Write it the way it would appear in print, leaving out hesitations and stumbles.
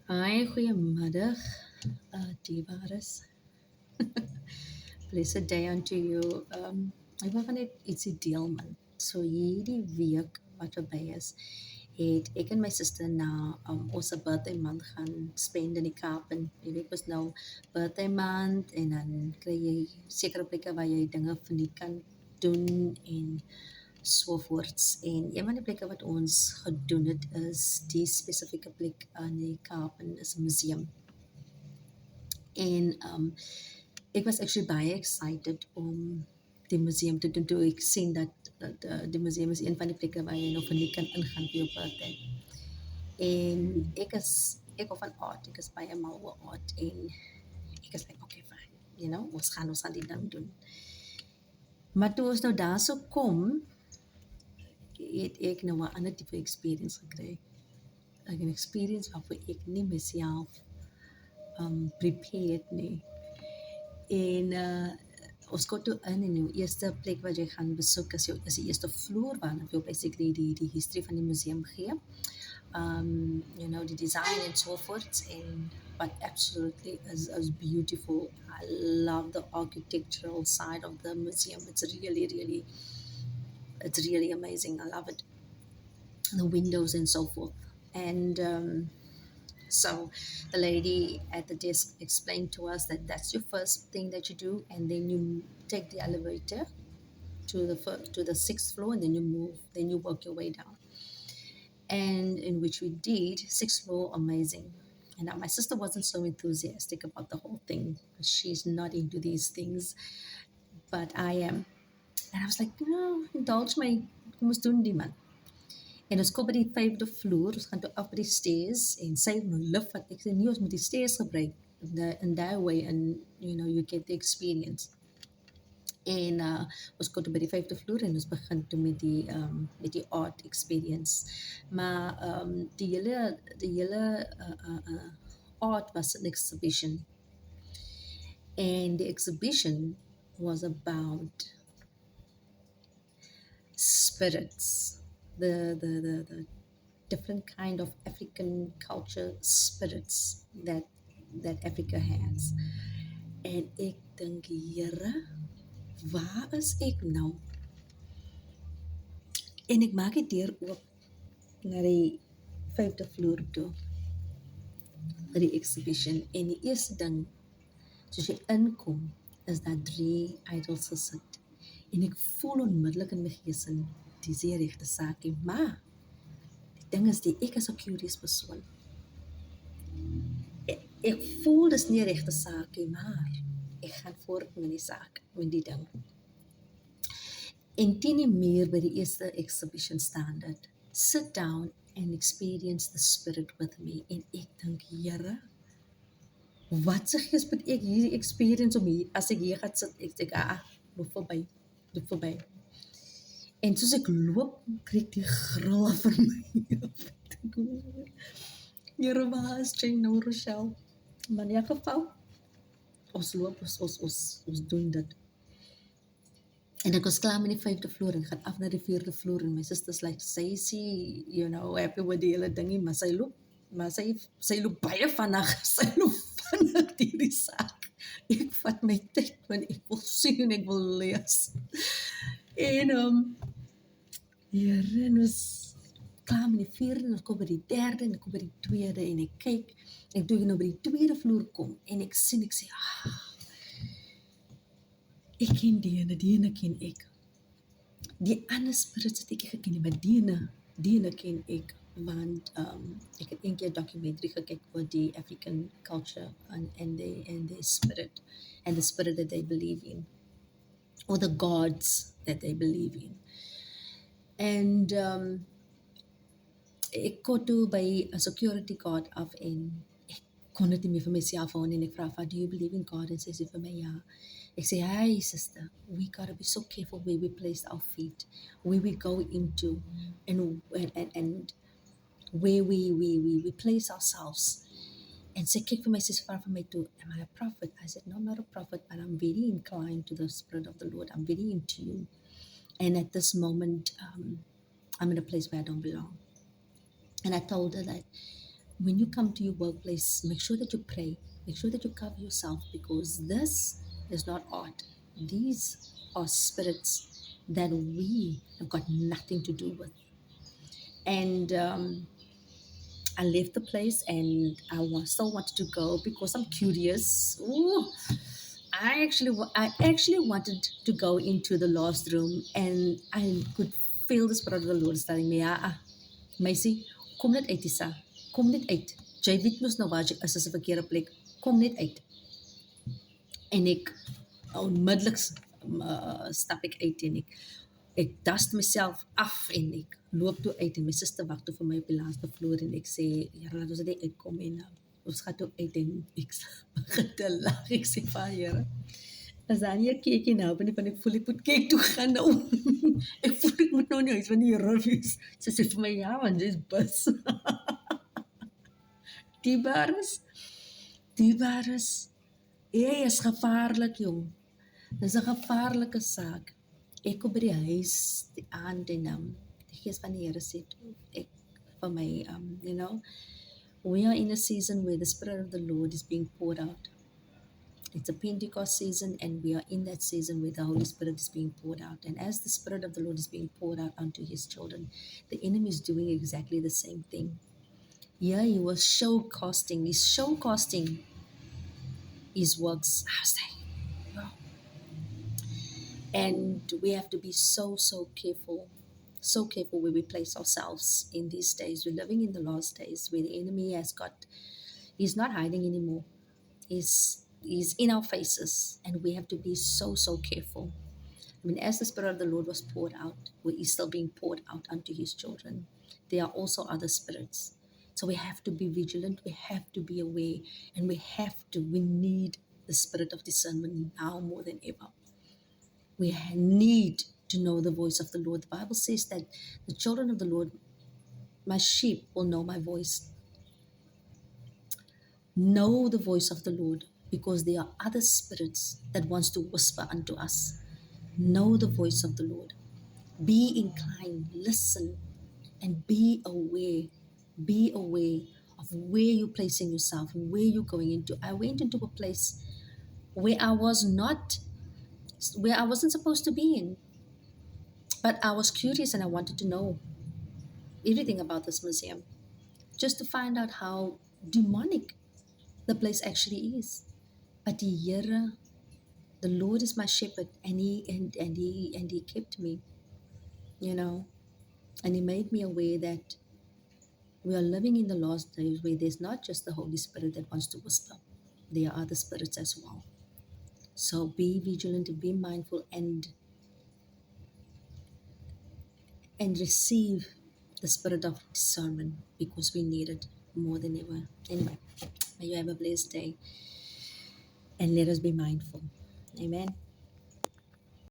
Hi, goeiemiddag, Divaris. Blessed day unto you. Ek wil net ietsie deel man. So hierdie week wat verby is, het ek en my suster na ons birthday maand gaan spend in die Kaap en jy weet was nou birthday maand en dan kry jy sekere plekke waar jy dinge verniet kan doen en sovoorts. En een van die plekke wat ons gedoen het is die spesifieke plek in die Kaap en is 'n museum. En ek was actually baie excited om die museum te doen toe ek sien dat die museum is een van die plekke waar jy nog van nie kan ingaan vir jou birthday. En ek hou van art, ek is baie mal oor art en ek is like okay fine, ons gaan die ding doen. Maar toe ons nou daar so kom, het ek nou 'n ander tipe experience gekry. Like 'n experience waarvoor ek nie myself prepared nie. En ons kom toe in jou eerste plek wat jy gaan besoek is die eerste vloer waar hulle vir jou basically die history van die museum gee. The design and so forth, and but absolutely is beautiful. I love the architectural side of the museum. It's really amazing. I love it. The windows and so forth. And so the lady at the desk explained to us that that's your first thing that you do, and then you take the elevator to the sixth floor, and then you move, then you work your way down. And in which we did, sixth floor, amazing. And now my sister wasn't so enthusiastic about the whole thing. She's not into these things, but I am. And I was like, indulge my, you must do die man. En ons kom by die 5de vloer, ons gaan toe af by die stairs en sy het nou lift wat ek sê nie ons moet die stairs gebruik in that way and you get the experience. En ons kom toe by die 5de vloer en ons begin toe met die art experience. Maar die hele art was an exhibition. And the exhibition was about spirits. The different kind of African culture spirits that Africa has. En ek dink, Here, waar is ek nou? En ek maak die deur oop na die 5de vloer toe, na die exhibition. En die eerste ding, soos jy inkom, is daar 3 idols gesit. En ek voel onmiddellik in my gees in die zeer regte saakie, maar die ding is ek is 'n curious persoon. Ek voel dis nie 'n regte saakie, maar ek gaan voort met die saak, met die ding. En teen die muur by die eerste exhibition standard, sit down and experience the spirit with me. En ek dink, Here, wat se gees moet ek hierdie experience om hier, as ek hier gaan sit, ek sê, loop verby. En soos ek loop, kry ek die gril af van my. Here, waar is Jane nou, Rochelle? Maar in elk geval, ons loop, ons doen dit. En ek was klaar met die 5de vloer en gaan af na die 4de vloer en my sister's like, sy sê, happy with die hele dingie, maar sy loop baie vinnig, sy loop vinnig die saak. Ek vat my tyd, want ek wil sien en ek wil lees. En Here, en ons klaar met die 4de, en ons kom by die 3de, en ek kom by die 2de, en ek kyk, ek toe nou by die 2de vloer kom, en ek sien, ek sê, ek ken die ene ken ek. Die ander spirits het ek geken nie, maar die ene ken ek, want ek het een keer documentary gekyk oor die African culture and the spirit that they believe in, or the gods that they believe in. And ek kom toe by 'n security guard af en ek kon dit nie meer vir myself hou en ek vra, do you believe in God? En sy sê vir my, ja. Ek sê, hey sister, we gotta be so careful where we place our feet, where we go into, and where we place ourselves. And sy kyk vir my, sy vra vir my toe, am I a prophet? I said, no, I'm not a prophet, but I'm very inclined to the Spirit of the Lord. I'm very in tune. And at this moment, I'm in a place where I don't belong. And I told her that when you come to your workplace, make sure that you pray. Make sure that you cover yourself, because this is not art. These are spirits that we have got nothing to do with. And I left the place, and still wanted to go because I'm curious. Ooh, I actually wanted to go into the last room, and I could feel the Spirit of the Lord telling me, Meisie, kom net uit Isa. Kom net uit. Jy weet mos nou waar jy is, is 'n verkeerde plek. Kom net uit. En ek onmiddellik stap ek uit, en ek dust myself af, en ek loop toe uit, en my suster wag toe vir my op die laaste vloer, en ek sê, Here, laat ons net uitkom, en ons gaan toe uit, en ek begin te lag. Ek sê, Here, as daar nie 'n keekie nou binne van ek voel ek moet kyk toe gaan nou. Ek voel ek moet nou nie huis van die Here wees. Sy sê vir my, ja, want jy's bus. Die virus, die virus. Jy is gevaarlik, jong. Dis 'n gevaarlike saak. Ek kom by die huis die aand, en die Gees van die Here sê toe ek vir my, we are in a season where the Spirit of the Lord is being poured out. It's a Pentecost season, and we are in that season where the Holy Spirit is being poured out. And as the Spirit of the Lord is being poured out onto His children, the enemy is doing exactly the same thing. Yeah, he was showcasting. He's showcasting his works. I was like, wow. And we have to be so careful. So careful where we place ourselves in these days. We're living in the last days where the enemy he's not hiding anymore. He's in our faces, and we have to be so careful. I mean, as the Spirit of the Lord was poured out, He's still being poured out unto His children. There are also other spirits. So we have to be vigilant, we have to be aware, and we need the spirit of discernment now more than ever. We need to know the voice of the Lord. The Bible says that the children of the Lord, my sheep, will know my voice. Know the voice of the Lord, because there are other spirits that wants to whisper unto us. Know the voice of the Lord. Be inclined, listen, and be aware. Be aware of where you're placing yourself, where you're going into. I went into a place where I wasn't supposed to be in. But I was curious, and I wanted to know everything about this museum, just to find out how demonic the place actually is. But the Lord is my shepherd, and he kept me, and He made me aware that we are living in the last days where there's not just the Holy Spirit that wants to whisper. There are other spirits as well. So be vigilant and be mindful, and receive the spirit of discernment, because we need it more than ever. Anyway, may you have a blessed day, and let us be mindful. Amen.